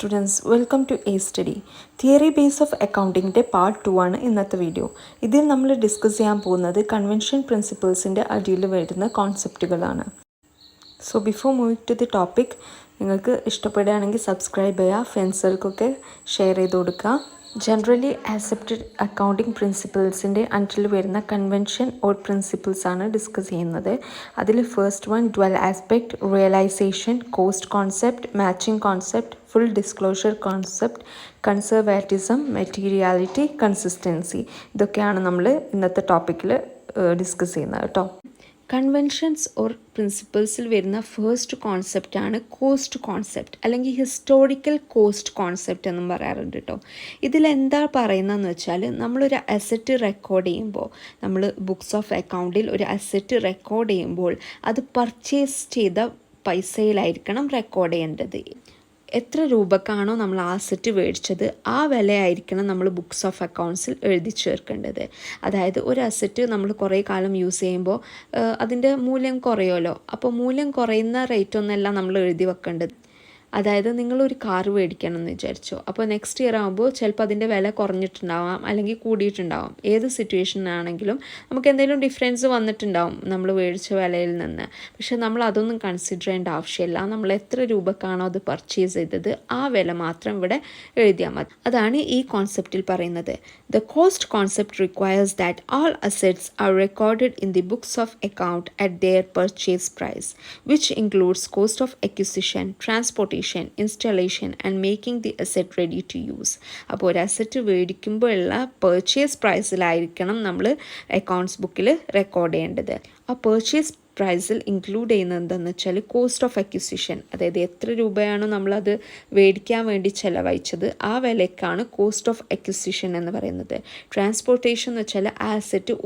Students, welcome to a study. Theory base of അക്കൗണ്ടിങ്ങിൻ്റെ part 2 ആണ് ഇന്നത്തെ വീഡിയോ. ഇതിൽ നമ്മൾ ഡിസ്കസ് ചെയ്യാൻ പോകുന്നത് കൺവെൻഷൻ പ്രിൻസിപ്പിൾസിൻ്റെ അടിയിൽ വരുന്ന കോൺസെപ്റ്റുകളാണ്. So before moving to the topic, നിങ്ങൾക്ക് ഇഷ്ടപ്പെടുകയാണെങ്കിൽ സബ്സ്ക്രൈബ് ചെയ്യുക, ഫ്രണ്ട്സുകൾക്കൊക്കെ ഷെയർ ചെയ്ത് കൊടുക്കുക. ജനറലി ആക്സെപ്റ്റഡ് അക്കൗണ്ടിങ് പ്രിൻസിപ്പിൾസിൻ്റെ അണ്ടിൽ വരുന്ന കൺവെൻഷൻ ഓർ പ്രിൻസിപ്പിൾസ് ആണ് ഡിസ്കസ് ചെയ്യുന്നത്. അതിൽ first one dual aspect, realisation, cost concept, matching concept, full disclosure concept, conservatism, materiality, consistency. ഇതൊക്കെയാണ് നമ്മൾ ഇന്നത്തെ ടോപ്പിക്കിൽ ഡിസ്കസ് ചെയ്യുന്നത് കേട്ടോ. കൺവെൻഷൻസ് ഓർ പ്രിൻസിപ്പിൾസിൽ വരുന്ന ഫസ്റ്റ് കോൺസെപ്റ്റാണ് കോസ്റ്റ് കോൺസെപ്റ്റ്, അല്ലെങ്കിൽ ഹിസ്റ്റോറിക്കൽ കോസ്റ്റ് കോൺസെപ്റ്റ് എന്നും പറയാറുണ്ട് കേട്ടോ. ഇതിലെന്താ പറയുന്നതെന്ന് വെച്ചാൽ, നമ്മളൊരു അസറ്റ് റെക്കോർഡ് ചെയ്യുമ്പോൾ, നമ്മൾ ബുക്സ് ഓഫ് അക്കൗണ്ടിൽ ഒരു അസറ്റ് റെക്കോർഡ് ചെയ്യുമ്പോൾ അത് പർച്ചേസ് ചെയ്ത പൈസയിലായിരിക്കണം റെക്കോർഡ് ചെയ്യേണ്ടത്. എത്ര രൂപക്കാണോ നമ്മൾ ആ അസറ്റ് മേടിച്ചത് ആ വിലയായിരിക്കണം നമ്മൾ ബുക്സ് ഓഫ് അക്കൗണ്ട്സിൽ എഴുതി ചേർക്കേണ്ടത്. അതായത് ഒരു അസറ്റ് നമ്മൾ കുറേ കാലം യൂസ് ചെയ്യുമ്പോൾ അതിൻ്റെ മൂല്യം കുറയുമല്ലോ. അപ്പോൾ മൂല്യം കുറയുന്ന റേറ്റ് ഒന്നല്ല നമ്മൾ എഴുതി വെക്കേണ്ടത്. അതായത് നിങ്ങളൊരു കാർ മേടിക്കണം എന്ന് വിചാരിച്ചോ, അപ്പോൾ നെക്സ്റ്റ് ഇയർ ആകുമ്പോൾ ചിലപ്പോൾ അതിൻ്റെ വില കുറഞ്ഞിട്ടുണ്ടാവാം, അല്ലെങ്കിൽ കൂടിയിട്ടുണ്ടാവാം. ഏത് സിറ്റുവേഷനാണെങ്കിലും നമുക്ക് എന്തെങ്കിലും ഡിഫറൻസ് വന്നിട്ടുണ്ടാവും നമ്മൾ മേടിച്ച വിലയിൽ നിന്ന്. പക്ഷെ നമ്മൾ അതൊന്നും കൺസിഡർ ചെയ്യേണ്ട ആവശ്യമില്ല. നമ്മൾ എത്ര രൂപക്കാണോ അത് പർച്ചേസ് ചെയ്തത് ആ വില മാത്രം ഇവിടെ എഴുതിയാൽ മതി. അതാണ് ഈ കോൺസെപ്റ്റിൽ പറയുന്നത്. The cost concept requires that all assets are recorded in the books of account at their purchase price, which includes cost of acquisition, transportation, installation and making the asset ready to use. അപ്പോൾ ഒരു asset മേടിക്കുമ്പോഴുള്ള purchase പ്രൈസിലായിരിക്കണം നമ്മൾ accounts ബുക്കിൽ record ചെയ്യേണ്ടത്. ആ purchase പ്രൈസിൽ include ചെയ്യുന്നത് എന്താണെന്ന് വെച്ചാൽ കോസ്റ്റ് ഓഫ് അക്വിസിഷൻ, അതായത് എത്ര രൂപയാണോ നമ്മളത് മേടിക്കാൻ വേണ്ടി ചിലവഴിച്ചത് ആ വിലയ്ക്കാണ് കോസ്റ്റ് ഓഫ് അക്വിസിഷൻ എന്ന് പറയുന്നത്. ട്രാൻസ്പോർട്ടേഷൻ എന്ന് വെച്ചാൽ ആ അസറ്റ്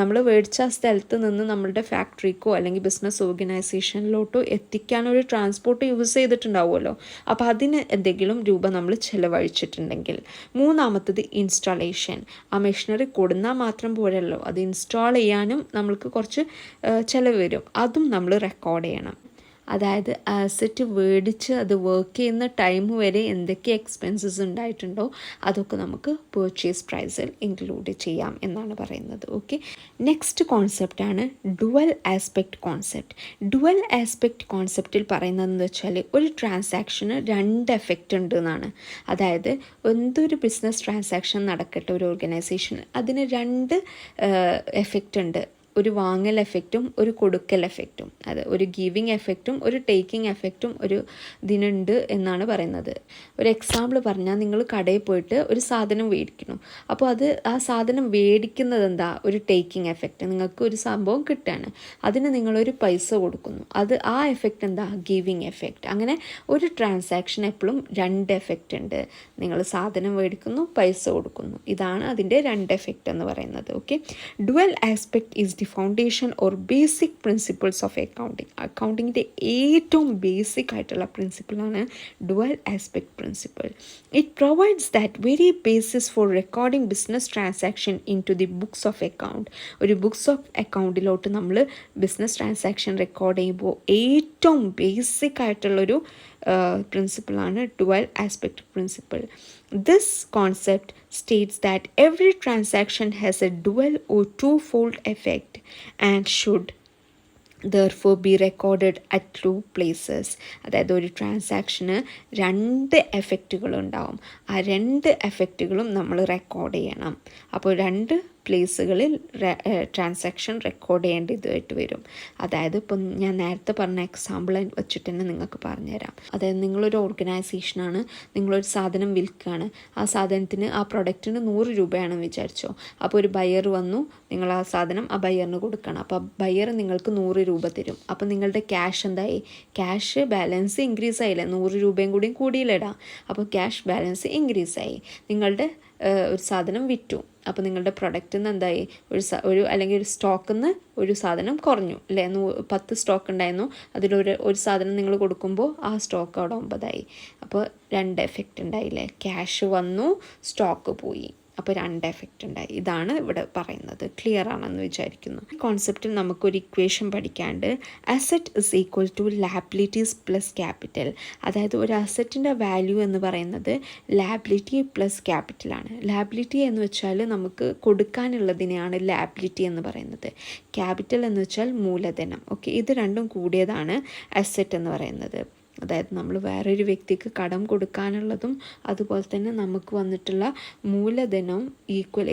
നമ്മൾ മേടിച്ച സ്ഥലത്ത് നിന്ന് നമ്മളുടെ ഫാക്ടറിക്കോ അല്ലെങ്കിൽ ബിസിനസ് ഓർഗനൈസേഷനിലോട്ടോ എത്തിക്കാനൊരു ട്രാൻസ്പോർട്ട് യൂസ് ചെയ്തിട്ടുണ്ടാവുമല്ലോ. അപ്പോൾ അതിന് എന്തെങ്കിലും രൂപ നമ്മൾ ചിലവഴിച്ചിട്ടുണ്ടെങ്കിൽ. മൂന്നാമത്തത് ഇൻസ്റ്റാളേഷൻ. ആ മെഷീനറി കൊടുന്നാൽ മാത്രം പോരല്ലോ, അത് ഇൻസ്റ്റാൾ ചെയ്യാനും നമ്മൾക്ക് കുറച്ച് ചിലവ് വരും. അതും നമ്മൾ റെക്കോർഡ് ചെയ്യണം. അതായത് അസറ്റ് മേടിച്ച് അത് വർക്ക് ചെയ്യുന്ന ടൈം വരെ എന്തൊക്കെ എക്സ്പെൻസസ് ഉണ്ടായിട്ടുണ്ടോ അതൊക്കെ നമുക്ക് പർച്ചേസ് പ്രൈസിൽ ഇൻക്ലൂഡ് ചെയ്യാം എന്നാണ് പറയുന്നത്. ഓക്കെ, നെക്സ്റ്റ് കോൺസെപ്റ്റാണ് dual aspect concept. Dual aspect കോൺസെപ്റ്റിൽ പറയുന്നതെന്ന് വെച്ചാൽ, ഒരു ട്രാൻസാക്ഷന് രണ്ട് എഫക്റ്റ് ഉണ്ട് എന്നാണ്. അതായത് എന്തൊരു ബിസിനസ് ട്രാൻസാക്ഷൻ നടക്കട്ടെ ഒരു ഓർഗനൈസേഷൻ, അതിന് രണ്ട് എഫക്റ്റ് ഉണ്ട്. ഒരു വാങ്ങൽ എഫക്റ്റും ഒരു കൊടുക്കൽ എഫക്റ്റും. അത് ഒരു ഗിവിങ് എഫക്റ്റും ഒരു ടേക്കിംഗ് എഫക്റ്റും ഒരു ഇതിനുണ്ട് എന്നാണ് പറയുന്നത്. ഒരു എക്സാമ്പിൾ പറഞ്ഞാൽ, നിങ്ങൾ കടയിൽ പോയിട്ട് ഒരു സാധനം മേടിക്കണം. അപ്പോൾ ആ സാധനം മേടിക്കുന്നത് എന്താ, ഒരു ടേക്കിംഗ് എഫക്റ്റ്. നിങ്ങൾക്ക് ഒരു സംഭവം കിട്ടുകയാണ്, അതിന് നിങ്ങളൊരു പൈസ കൊടുക്കുന്നു. ആ എഫക്റ്റ് എന്താ, ഗിവിങ് എഫക്റ്റ്. അങ്ങനെ ഒരു ട്രാൻസാക്ഷൻ എപ്പോഴും രണ്ട് എഫക്റ്റ് ഉണ്ട്. നിങ്ങൾ സാധനം മേടിക്കുന്നു, പൈസ കൊടുക്കുന്നു. ഇതാണ് അതിൻ്റെ രണ്ട് എഫക്റ്റ് എന്ന് പറയുന്നത്. Okay, dual aspect is the foundation or basic principles of accounting. അക്കൗണ്ടിങ്ങിൻ്റെ ഏറ്റവും ബേസിക് ആയിട്ടുള്ള പ്രിൻസിപ്പിളാണ് dual aspect principle. It provides that very basis for recording business transaction into the books of account. ഒരു books of അക്കൗണ്ടിലോട്ട് നമ്മൾ business transaction record ചെയ്യുമ്പോൾ ഏറ്റവും basic ആയിട്ടുള്ളൊരു principle dual aspect principle. This concept states that every transaction has a dual or twofold effect and should therefore be recorded at two places. അതായത് ഒരു ട്രാൻസാക്ഷന് രണ്ട് എഫക്റ്റുകളുണ്ടാവും. ആ രണ്ട് എഫക്റ്റുകളും നമ്മൾ റെക്കോർഡ് ചെയ്യണം. അപ്പോൾ രണ്ട് പ്ലേസുകളിൽ ട്രാൻസാക്ഷൻ റെക്കോർഡ് ചെയ്യേണ്ടതായിട്ട് വരും. അതായത് ഇപ്പം ഞാൻ നേരത്തെ പറഞ്ഞ എക്സാമ്പിൾ വെച്ചിട്ട് തന്നെ നിങ്ങൾക്ക് പറഞ്ഞുതരാം. അതായത് നിങ്ങളൊരു ഓർഗനൈസേഷനാണ്, നിങ്ങളൊരു സാധനം വിൽക്കുകയാണ്. ആ സാധനത്തിന്, ആ പ്രൊഡക്റ്റിന് 100 രൂപയാണെന്ന് വിചാരിച്ചോ. അപ്പോൾ ഒരു ബയർ വന്നു, നിങ്ങൾ ആ സാധനം ആ ബയറിന് കൊടുക്കണം. അപ്പോൾ ആ ബയർ നിങ്ങൾക്ക് 100 രൂപ തരും. അപ്പോൾ നിങ്ങളുടെ ക്യാഷ് എന്തായി, ക്യാഷ് ബാലൻസ് ഇൻക്രീസ് ആയില്ലേ, 100 രൂപയും കൂടിയും കൂടിയില്ലേടാ. അപ്പോൾ ക്യാഷ് ബാലൻസ് ഇൻക്രീസ് ആയി. നിങ്ങളുടെ ഒരു സാധനം വിറ്റു. അപ്പോൾ നിങ്ങളുടെ പ്രൊഡക്റ്റിൽ നിന്ന് എന്തായി, അല്ലെങ്കിൽ ഒരു സ്റ്റോക്കിൽ നിന്ന് ഒരു സാധനം കുറഞ്ഞു അല്ലേ. 10 സ്റ്റോക്ക് ഉണ്ടായിരുന്നു, അതിലൊരു സാധനം നിങ്ങൾ കൊടുക്കുമ്പോൾ ആ സ്റ്റോക്ക് അവിടെ 9 ആയി. അപ്പോൾ രണ്ട് എഫക്റ്റ് ഉണ്ടായില്ലേ, ക്യാഷ് വന്നു, സ്റ്റോക്ക് പോയി. അപ്പോൾ 2 എഫക്റ്റ് ഉണ്ടായി. ഇതാണ് ഇവിടെ പറയുന്നത്. ക്ലിയർ ആണെന്ന് വിചാരിക്കുന്നു. ഈ കോൺസെപ്റ്റിൽ നമുക്കൊരു ഇക്വേഷൻ പഠിക്കാണ്ട് asset is equal to liabilities plus capital. അതായത് ഒരു അസറ്റിൻ്റെ വാല്യൂ എന്ന് പറയുന്നത് ലാബിലിറ്റി പ്ലസ് ക്യാപിറ്റലാണ്. ലാബിലിറ്റി എന്ന് വെച്ചാൽ നമുക്ക് കൊടുക്കാനുള്ളതിനെയാണ് ലാബിലിറ്റി എന്ന് പറയുന്നത്. ക്യാപിറ്റൽ എന്ന് വെച്ചാൽ മൂലധനം. ഓക്കെ, ഇത് രണ്ടും കൂടിയതാണ് അസറ്റ് എന്ന് പറയുന്നത്. അതായത് നമ്മൾ വേറൊരു വ്യക്തിക്ക് കടം കൊടുക്കാനുള്ളതും അതുപോലെ തന്നെ നമുക്ക് വന്നിട്ടുള്ള മൂലധനവും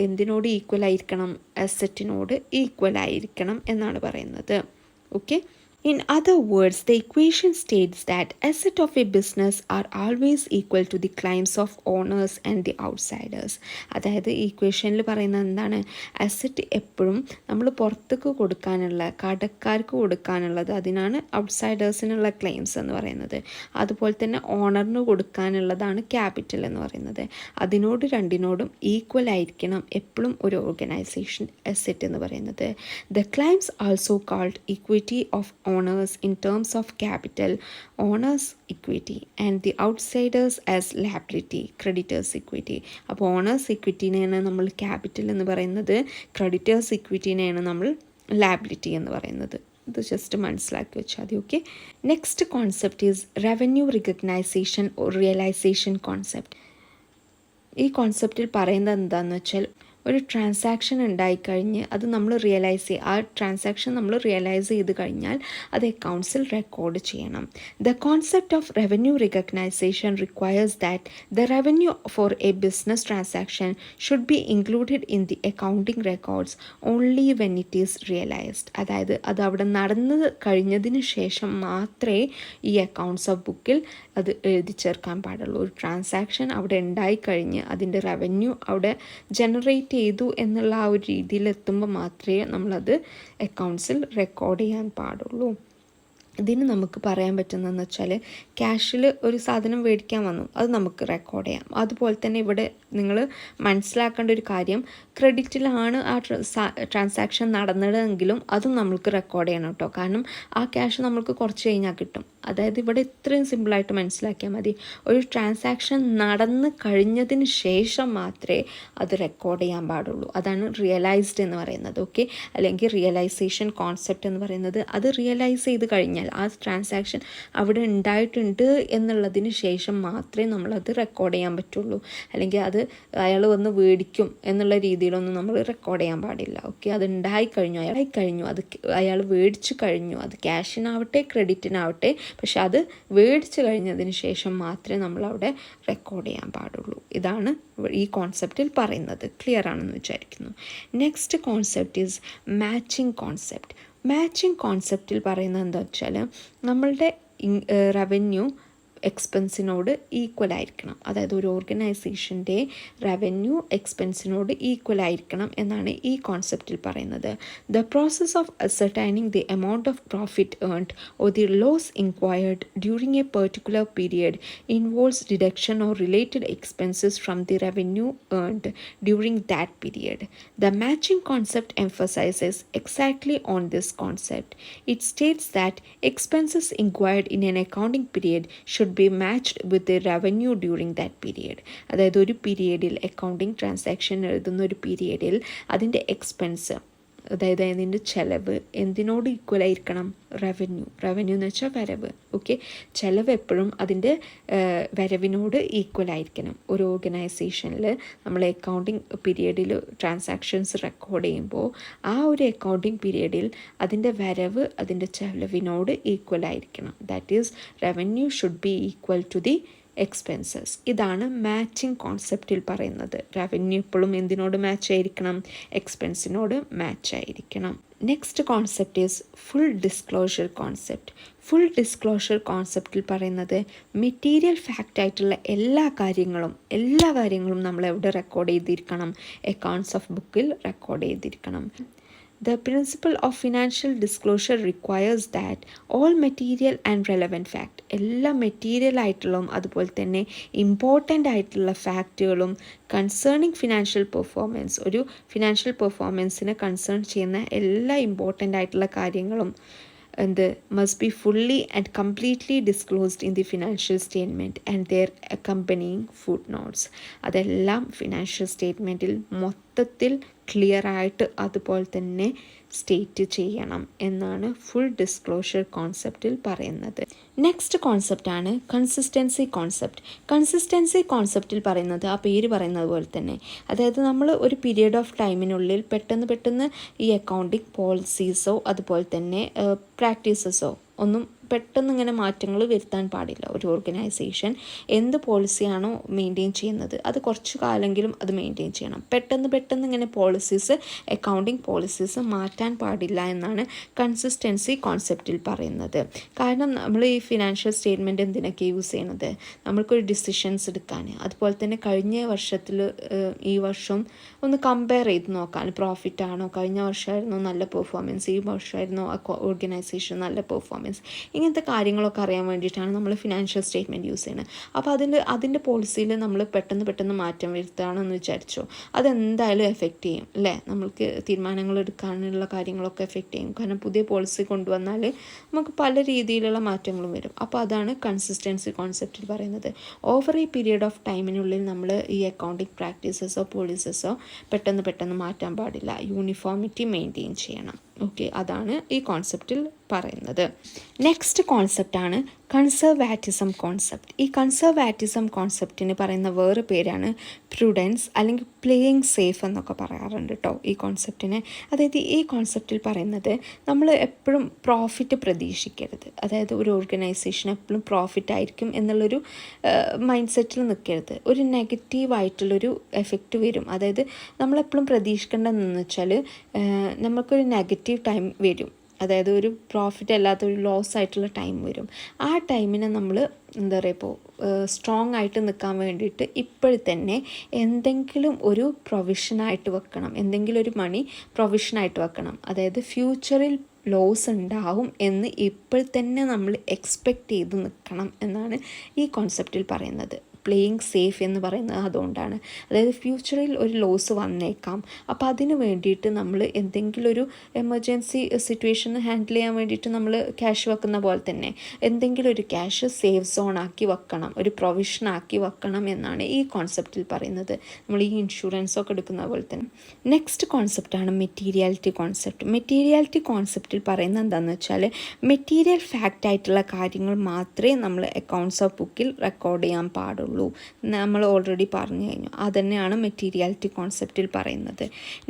എന്തിനോട് ഈക്വൽ ആയിരിക്കണം? അസറ്റിനോട് ഈക്വൽ ആയിരിക്കണം എന്നാണ് പറയുന്നത്. Okay. In other words, the equation states that assets of a business are always equal to the claims of owners and the outsiders. അതായത് ഈ ഇക്വേഷനിൽ പറയുന്നത് എന്താണ്? അസറ്റ് എപ്പോഴും നമ്മൾ പുറത്തേക്ക് കൊടുക്കാനുള്ള, കടക്കാർക്ക് കൊടുക്കാനുള്ളത്, അതിനാണ് ഔട്ട്സൈഡേഴ്സിനുള്ള ക്ലെയിംസ് എന്ന് പറയുന്നത്. അതുപോലെ തന്നെ ഓണറിന് കൊടുക്കാനുള്ളതാണ് ക്യാപിറ്റൽ എന്ന് പറയുന്നത്. അതിനോട് രണ്ടിനോടും ഈക്വൽ ആയിരിക്കണം എപ്പോഴും ഒരു ഓർഗനൈസേഷൻ അസറ്റ് എന്ന് പറയുന്നത്. The claims also called equity of owners in terms of capital, owners equity, and the outsiders as liability, creditors equity. അപ്പോൾ ഓണേഴ്സ് ഇക്വിറ്റിനെയാണ് നമ്മൾ ക്യാപിറ്റൽ എന്ന് പറയുന്നത്, ക്രെഡിറ്റേഴ്സ് ഇക്വിറ്റിനെയാണ് നമ്മൾ ലാബിലിറ്റി എന്ന് പറയുന്നത്. ഇത് ജസ്റ്റ് മനസ്സിലാക്കി വെച്ചാൽ മതി. Okay. Next concept is revenue recognition or realisation concept. ഈ കോൺസെപ്റ്റിൽ പറയുന്നത് എന്താണെന്ന് വെച്ചാൽ ഒരു ട്രാൻസാക്ഷൻ ഉണ്ടായിക്കഴിഞ്ഞ് അത് നമ്മൾ ആ ട്രാൻസാക്ഷൻ നമ്മൾ റിയലൈസ് ചെയ്ത് കഴിഞ്ഞാൽ അത് അക്കൗണ്ട്സിൽ റെക്കോർഡ് ചെയ്യണം. The concept of revenue recognition requires that the revenue for a business transaction should be included in the accounting records only when it is realised. അതായത് അത് അവിടെ നടന്നു കഴിഞ്ഞതിന് ശേഷം മാത്രമേ ഈ അക്കൗണ്ട്സ് ഓഫ് ബുക്കിൽ അത് എഴുതി ചേർക്കാൻ പാടുള്ളൂ. ഒരു ട്രാൻസാക്ഷൻ അവിടെ ഉണ്ടായിക്കഴിഞ്ഞ് അതിൻ്റെ റവന്യൂ അവിടെ ജനറേറ്റ് ചെയ്തു എന്നുള്ള ആ ഒരു രീതിയിലെത്തുമ്പോൾ മാത്രമേ നമ്മളത് അക്കൗണ്ട്സിൽ റെക്കോർഡ് ചെയ്യാൻ പാടുള്ളൂ. ഇതിന് നമുക്ക് പറയാൻ പറ്റുന്നതെന്ന് വെച്ചാൽ ക്യാഷിൽ ഒരു സാധനം മേടിക്കാൻ വന്നു, അത് നമുക്ക് റെക്കോർഡ് ചെയ്യാം. അതുപോലെ തന്നെ ഇവിടെ നിങ്ങൾ മനസ്സിലാക്കേണ്ട ഒരു കാര്യം, ക്രെഡിറ്റിലാണ് ആ ട്രാൻസാക്ഷൻ നടന്നതെങ്കിലും അതും നമ്മൾക്ക് റെക്കോർഡ് ചെയ്യണം കേട്ടോ. കാരണം ആ ക്യാഷ് നമ്മൾക്ക് കുറച്ച് കഴിഞ്ഞാൽ കിട്ടും. അതായത് ഇവിടെ ഇത്രയും സിമ്പിളായിട്ട് മനസ്സിലാക്കിയാൽ മതി. ഒരു ട്രാൻസാക്ഷൻ നടന്ന് കഴിഞ്ഞതിന് ശേഷം മാത്രമേ അത് റെക്കോർഡ് ചെയ്യാൻ പാടുള്ളൂ. അതാണ് റിയലൈസ്ഡ് എന്ന് പറയുന്നത്. ഓക്കെ, അല്ലെങ്കിൽ റിയലൈസേഷൻ കോൺസെപ്റ്റ് എന്ന് പറയുന്നത്, അത് റിയലൈസ് ചെയ്ത് കഴിഞ്ഞാൽ ആ ട്രാൻസാക്ഷൻ അവിടെ ഉണ്ടായിട്ടുണ്ട് എന്നുള്ളതിന് ശേഷം മാത്രമേ നമ്മളത് റെക്കോർഡ് ചെയ്യാൻ പറ്റുള്ളൂ. അല്ലെങ്കിൽ അത് അയാൾ വന്ന് മേടിക്കും എന്നുള്ള രീതിയിലൊന്നും നമ്മൾ റെക്കോർഡ് ചെയ്യാൻ പാടില്ല. ഓക്കെ, അത് ഉണ്ടായിക്കഴിഞ്ഞു, അത് അയാൾ മേടിച്ചു കഴിഞ്ഞു, അത് ക്യാഷിനാവട്ടെ ക്രെഡിറ്റിനാവട്ടെ, പക്ഷെ അത് മേടിച്ചു കഴിഞ്ഞതിന് ശേഷം മാത്രമേ നമ്മളവിടെ റെക്കോർഡ് ചെയ്യാൻ പാടുള്ളൂ. ഇതാണ് ഈ കോൺസെപ്റ്റിൽ പറയുന്നത്. ക്ലിയർ ആണെന്ന് വിചാരിക്കുന്നു. Next concept is matching concept. Matching കോൺസെപ്റ്റിൽ പറയുന്നത് എന്താ വെച്ചാൽ നമ്മളുടെ റവന്യൂ എക്സ്പെൻസിനോട് ഈക്വൽ ആയിരിക്കണം. അതായത് ഒരു ഓർഗനൈസേഷൻ്റെ റവന്യൂ എക്സ്പെൻസിനോട് ഈക്വൽ ആയിരിക്കണം എന്നാണ് ഈ കോൺസെപ്റ്റിൽ പറയുന്നത്. The process of ascertaining the amount of profit earned or the loss incurred during a particular period involves deduction or related expenses from the revenue earned during that period. The matching concept emphasizes exactly on this concept. It states that expenses incurred in an accounting period should be matched with the revenue during that period. അതായത് ഒരു പീരിയഡിൽ accounting transaction എഴുതുന്ന ഒരു പീരിയഡിൽ അതിൻ്റെ expense, അതായത് അതിൻ്റെ ചിലവ് എന്തിനോട് equal ആയിരിക്കണം? Revenue എന്ന് വെച്ചാൽ വരവ്. ഓക്കെ, ചിലവ് എപ്പോഴും അതിൻ്റെ വരവിനോട് ഈക്വൽ ആയിരിക്കണം. ഒരു ഓർഗനൈസേഷനിൽ നമ്മൾ അക്കൗണ്ടിങ് പീരിയഡിൽ ട്രാൻസാക്ഷൻസ് റെക്കോർഡ് ചെയ്യുമ്പോൾ ആ ഒരു അക്കൗണ്ടിങ് പീരിയഡിൽ അതിൻ്റെ വരവ് അതിൻ്റെ ചിലവിനോട് ഈക്വൽ ആയിരിക്കണം. That is revenue should be equal to the expenses. ഇതാണ് മാച്ചിങ് കോൺസെപ്റ്റിൽ പറയുന്നത്. റവന്യൂ എപ്പോഴും എന്തിനോട് മാച്ച് ആയിരിക്കണം? എക്സ്പെൻസിനോട് മാച്ച് ആയിരിക്കണം. Next concept is full disclosure concept. Full disclosure കോൺസെപ്റ്റിൽ പറയുന്നത് മെറ്റീരിയൽ ഫാക്റ്റ് ആയിട്ടുള്ള എല്ലാ കാര്യങ്ങളും നമ്മൾ എവിടെ റെക്കോർഡ് ചെയ്തിരിക്കണം? അക്കൗണ്ട്സ് ഓഫ് ബുക്കിൽ റെക്കോർഡ് ചെയ്തിരിക്കണം. The principle of financial disclosure requires that all material and relevant fact, എല്ലാ മെറ്റീരിയൽ ആയിട്ടുള്ളതും അതുപോലെ തന്നെ ഇമ്പോർട്ടൻ്റ് ആയിട്ടുള്ള ഫാക്റ്റുകളും കൺസേണിങ് ഫിനാൻഷ്യൽ പെർഫോമൻസ്, ഒരു ഫിനാൻഷ്യൽ പെർഫോമൻസിനെ കൺസേൺ ചെയ്യുന്ന എല്ലാ ഇമ്പോർട്ടൻ്റ് ആയിട്ടുള്ള കാര്യങ്ങളും എന്ത് must be fully and completely disclosed in the financial statement and their accompanying footnotes. അതെല്ലാം ഫിനാൻഷ്യൽ സ്റ്റേറ്റ്മെൻറ്റിൽ മൊത്തത്തിൽ ക്ലിയർ ആയിട്ട് അതുപോലെ തന്നെ സ്റ്റേറ്റ് ചെയ്യണം എന്നാണ് ഫുൾ ഡിസ്ക്ലോഷർ കോൺസെപ്റ്റിൽ പറയുന്നത്. നെക്സ്റ്റ് കോൺസെപ്റ്റാണ് കൺസിസ്റ്റൻസി കോൺസെപ്റ്റ്. കൺസിസ്റ്റൻസി കോൺസെപ്റ്റിൽ പറയുന്നത് ആ പേര് പറയുന്നത് പോലെ തന്നെ, അതായത് നമ്മൾ ഒരു പീരിയഡ് ഓഫ് ടൈമിനുള്ളിൽ പെട്ടെന്ന് ഈ അക്കൗണ്ടിങ് പോളിസീസോ അതുപോലെ തന്നെ പ്രാക്ടീസസോ ഒന്നും പെട്ടെന്ന് ഇങ്ങനെ മാറ്റങ്ങൾ വരുത്താൻ പാടില്ല. ഒരു ഓർഗനൈസേഷൻ എന്ത് പോളിസിയാണോ മെയിൻറ്റെയിൻ ചെയ്യുന്നത് അത് കുറച്ച് കാലമെങ്കിലും അത് മെയിൻറ്റെയിൻ ചെയ്യണം. പെട്ടെന്ന് ഇങ്ങനെ പോളിസീസ്, അക്കൗണ്ടിങ് പോളിസീസ് മാറ്റാൻ പാടില്ല എന്നാണ് കൺസിസ്റ്റൻസി കോൺസെപ്റ്റിൽ പറയുന്നത്. കാരണം നമ്മൾ ഈ ഫിനാൻഷ്യൽ സ്റ്റേറ്റ്മെൻറ്റ് എന്തിനൊക്കെ യൂസ് ചെയ്യുന്നത്, നമ്മൾക്കൊരു ഡിസിഷൻസ് എടുക്കാൻ, അതുപോലെ തന്നെ കഴിഞ്ഞ വർഷത്തിൽ ഈ വർഷം ഒന്ന് കമ്പയർ ചെയ്ത് നോക്കാൻ, പ്രോഫിറ്റ് ആണോ, കഴിഞ്ഞ വർഷമായിരുന്നോ നല്ല പെർഫോമൻസ്, ഈ വർഷമായിരുന്നോ ഓർഗനൈസേഷൻ നല്ല പെർഫോമൻസ്, ഇങ്ങനത്തെ കാര്യങ്ങളൊക്കെ അറിയാൻ വേണ്ടിയിട്ടാണ് നമ്മൾ ഫിനാൻഷ്യൽ സ്റ്റേറ്റ്മെൻറ്റ് യൂസ് ചെയ്യുന്നത്. അപ്പോൾ അതിൻ്റെ പോളിസിയിൽ നമ്മൾ പെട്ടെന്ന് മാറ്റം വരുത്തുകയാണെന്ന് വിചാരിച്ചോ, അതെന്തായാലും എഫക്റ്റ് ചെയ്യും അല്ലേ, നമ്മൾക്ക് തീരുമാനങ്ങൾ എടുക്കാനുള്ള കാര്യങ്ങളൊക്കെ എഫക്റ്റ് ചെയ്യും. കാരണം പുതിയ പോളിസി കൊണ്ടുവന്നാൽ നമുക്ക് പല രീതിയിലുള്ള മാറ്റങ്ങളും വരും. അപ്പോൾ അതാണ് കൺസിസ്റ്റൻസി കോൺസെപ്റ്റിൽ പറയുന്നത്. ഓവർ ഈ പീരിയഡ് ഓഫ് ടൈമിനുള്ളിൽ നമ്മൾ ഈ അക്കൗണ്ടിങ് പ്രാക്ടീസസോ പോളിസസോ പെട്ടെന്ന് മാറ്റാൻ പാടില്ല. യൂണിഫോമിറ്റി മെയിൻറ്റെയിൻ ചെയ്യണം. ഓക്കെ, അതാണ് ഈ കോൺസെപ്റ്റിൽ പറയുന്നത്. നെക്സ്റ്റ് കോൺസെപ്റ്റാണ് കൺസർവാറ്റിസം കോൺസെപ്റ്റ്. ഈ കൺസർവാറ്റിസം കോൺസെപ്റ്റിന് പറയുന്ന വേറെ പേരാണ് പ്രുഡൻസ് അല്ലെങ്കിൽ പ്ലേയിങ് സേഫ് എന്നൊക്കെ പറയാറുണ്ട് കേട്ടോ ഈ കോൺസെപ്റ്റിന്. അതായത് ഈ കോൺസെപ്റ്റിൽ പറയുന്നത് നമ്മൾ എപ്പോഴും പ്രോഫിറ്റ് പ്രതീക്ഷിക്കരുത്. അതായത് ഒരു ഓർഗനൈസേഷൻ എപ്പോഴും പ്രോഫിറ്റ് ആയിരിക്കും എന്നുള്ളൊരു മൈൻഡ് സെറ്റിൽ നിൽക്കരുത്. ഒരു നെഗറ്റീവായിട്ടുള്ളൊരു എഫക്റ്റ് വരും. അതായത് നമ്മളെപ്പോഴും പ്രതീക്ഷിക്കേണ്ടതെന്ന് വെച്ചാൽ നമുക്കൊരു നെഗറ്റീവ് ടൈം വരും. അതായത് ഒരു പ്രോഫിറ്റ് അല്ലാത്ത ഒരു ലോസ് ആയിട്ടുള്ള ടൈം വരും. ആ ടൈമിനെ നമ്മൾ എന്താ പറയുക, ഇപ്പോൾ സ്ട്രോങ് ആയിട്ട് നിൽക്കാൻ വേണ്ടിയിട്ട് ഇപ്പോഴത്തന്നെ എന്തെങ്കിലും ഒരു പ്രൊവിഷനായിട്ട് വെക്കണം, എന്തെങ്കിലും ഒരു മണി പ്രൊവിഷനായിട്ട് വെക്കണം. അതായത് ഫ്യൂച്ചറിൽ ലോസ് ഉണ്ടാവും എന്ന് ഇപ്പോൾ തന്നെ നമ്മൾ എക്സ്പെക്റ്റ് ചെയ്ത് നിൽക്കണം എന്നാണ് ഈ കോൺസെപ്റ്റിൽ പറയുന്നത്. പ്ലേയിങ് സേഫ് എന്ന് പറയുന്നത് അതുകൊണ്ടാണ്. അതായത് ഫ്യൂച്ചറിൽ ഒരു ലോസ് വന്നേക്കാം. അപ്പോൾ അതിന് വേണ്ടിയിട്ട് നമ്മൾ എന്തെങ്കിലും ഒരു എമർജൻസി സിറ്റുവേഷൻ ഹാൻഡിൽ ചെയ്യാൻ വേണ്ടിയിട്ട് നമ്മൾ ക്യാഷ് വെക്കുന്ന പോലെ തന്നെ എന്തെങ്കിലും ഒരു ക്യാഷ് സേഫ് സോൺ ആക്കി വെക്കണം, ഒരു പ്രൊവിഷൻ ആക്കി വെക്കണം എന്നാണ് ഈ കോൺസെപ്റ്റിൽ പറയുന്നത്. നമ്മൾ ഈ ഇൻഷുറൻസൊക്കെ എടുക്കുന്ന പോലെ തന്നെ. നെക്സ്റ്റ് കോൺസെപ്റ്റാണ് മെറ്റീരിയാലിറ്റി കോൺസെപ്റ്റ്. മെറ്റീരിയാലിറ്റി കോൺസെപ്റ്റിൽ പറയുന്നത് എന്താണെന്ന് വെച്ചാൽ മെറ്റീരിയൽ ഫാക്റ്റ് ആയിട്ടുള്ള കാര്യങ്ങൾ മാത്രമേ നമ്മൾ അക്കൗണ്ട്സ് ഓഫ് ബുക്കിൽ റെക്കോർഡ് ചെയ്യാൻ പാടുള്ളൂ. നമ്മൾ ഓൾറെഡി പറഞ്ഞു കഴിഞ്ഞു. അതുതന്നെയാണ് മെറ്റീരിയാലിറ്റി കോൺസെപ്റ്റിൽ പറയുന്നത്.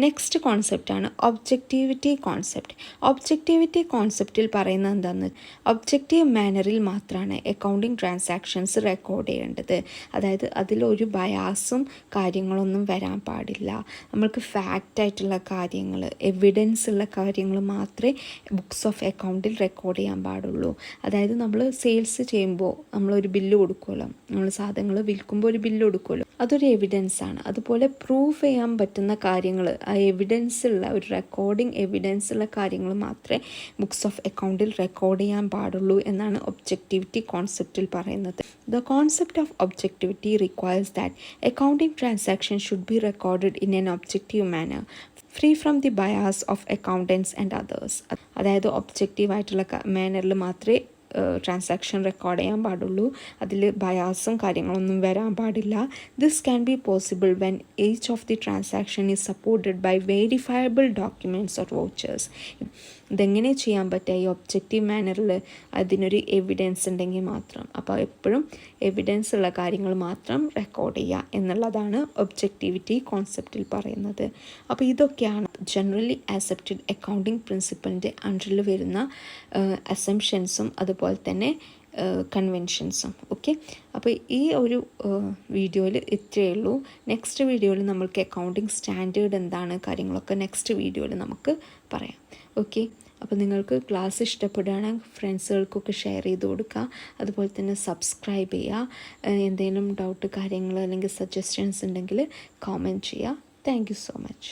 നെക്സ്റ്റ് കോൺസെപ്റ്റാണ് ഒബ്ജക്റ്റിവിറ്റി കോൺസെപ്റ്റ്. ഒബ്ജക്റ്റിവിറ്റി കോൺസെപ്റ്റിൽ പറയുന്നത് എന്താണെന്ന്, ഒബ്ജക്റ്റീവ് മാനറിൽ മാത്രമാണ് അക്കൗണ്ടിങ് ട്രാൻസാക്ഷൻസ് റെക്കോർഡ് ചെയ്യേണ്ടത്. അതായത് അതിലൊരു ബയാസും കാര്യങ്ങളൊന്നും വരാൻ പാടില്ല. നമ്മൾക്ക് ഫാക്റ്റായിട്ടുള്ള കാര്യങ്ങൾ, എവിഡൻസ് ഉള്ള കാര്യങ്ങൾ മാത്രമേ ബുക്സ് ഓഫ് അക്കൗണ്ടിൽ റെക്കോർഡ് ചെയ്യാൻ പാടുള്ളൂ. അതായത് നമ്മൾ സെയിൽസ് ചെയ്യുമ്പോൾ നമ്മളൊരു ബില്ല് കൊടുക്കുമല്ലോ, നമ്മൾ സാധനങ്ങൾ വിൽക്കുമ്പോൾ ഒരു ബില്ല് കൊടുക്കുമല്ലോ, അതൊരു എവിഡൻസ് ആണ്. അതുപോലെ പ്രൂവ് ചെയ്യാൻ പറ്റുന്ന കാര്യങ്ങൾ, ആ എവിഡൻസ് ഉള്ള ഒരു റെക്കോർഡിംഗ് എവിഡൻസ് ഉള്ള കാര്യങ്ങൾ മാത്രമേ ബുക്സ് ഓഫ് അക്കൗണ്ടിൽ റെക്കോർഡ് ചെയ്യാൻ പാടുള്ളൂ എന്നാണ് ഒബ്ജക്റ്റിവിറ്റി കോൺസെപ്റ്റിൽ പറയുന്നത്. The concept of objectivity requires that accounting transaction should be recorded in an objective manner free from the bias of accountants and others. അതായത് ഒബ്ജക്റ്റീവായിട്ടുള്ള മാനറിൽ മാത്രമേ ട്രാൻസാക്ഷൻ റെക്കോർഡ് ചെയ്യാൻ പാടുള്ളൂ. അതിൽ ബയാസും കാര്യങ്ങളൊന്നും വരാൻ പാടില്ല. This can be possible when each of the transaction is supported by verifiable documents or vouchers. ഇതെങ്ങനെ ചെയ്യാൻ പറ്റുക, ഈ ഒബ്ജക്റ്റീവ് മാനറിൽ അതിനൊരു എവിഡൻസ് ഉണ്ടെങ്കിൽ മാത്രം. അപ്പോൾ എപ്പോഴും എവിഡൻസ് ഉള്ള കാര്യങ്ങൾ മാത്രം റെക്കോർഡ് ചെയ്യുക എന്നുള്ളതാണ് ഒബ്ജക്റ്റിവിറ്റി കോൺസെപ്റ്റിൽ പറയുന്നത്. അപ്പോൾ ഇതൊക്കെയാണ് ജനറലി ആക്സെപ്റ്റഡ് അക്കൗണ്ടിങ് പ്രിൻസിപ്പിളിൻ്റെ അണ്ടറിൽ വരുന്ന അസംഷൻസും അതുപോലെ തന്നെ കൺവെൻഷൻസും. ഓക്കെ, അപ്പോൾ ഈ ഒരു വീഡിയോയിൽ ഇത്രയേ ഉള്ളൂ. നെക്സ്റ്റ് വീഡിയോയിൽ നമ്മൾക്ക് അക്കൗണ്ടിങ് സ്റ്റാൻഡേർഡ് എന്താണ് കാര്യങ്ങളൊക്കെ നെക്സ്റ്റ് വീഡിയോയിൽ നമുക്ക് പറയാം. ഓക്കെ, അപ്പോൾ നിങ്ങൾക്ക് ക്ലാസ് ഇഷ്ടപ്പെടുകയാണെങ്കിൽ ഫ്രണ്ട്സുകൾക്കൊക്കെ ഷെയർ ചെയ്ത് കൊടുക്കുക. അതുപോലെ തന്നെ സബ്സ്ക്രൈബ് ചെയ്യുക. എന്തെങ്കിലും ഡൗട്ട് കാര്യങ്ങൾ അല്ലെങ്കിൽ സജഷൻസ് ഉണ്ടെങ്കിൽ കോമെൻറ്റ് ചെയ്യുക. Thank you so much.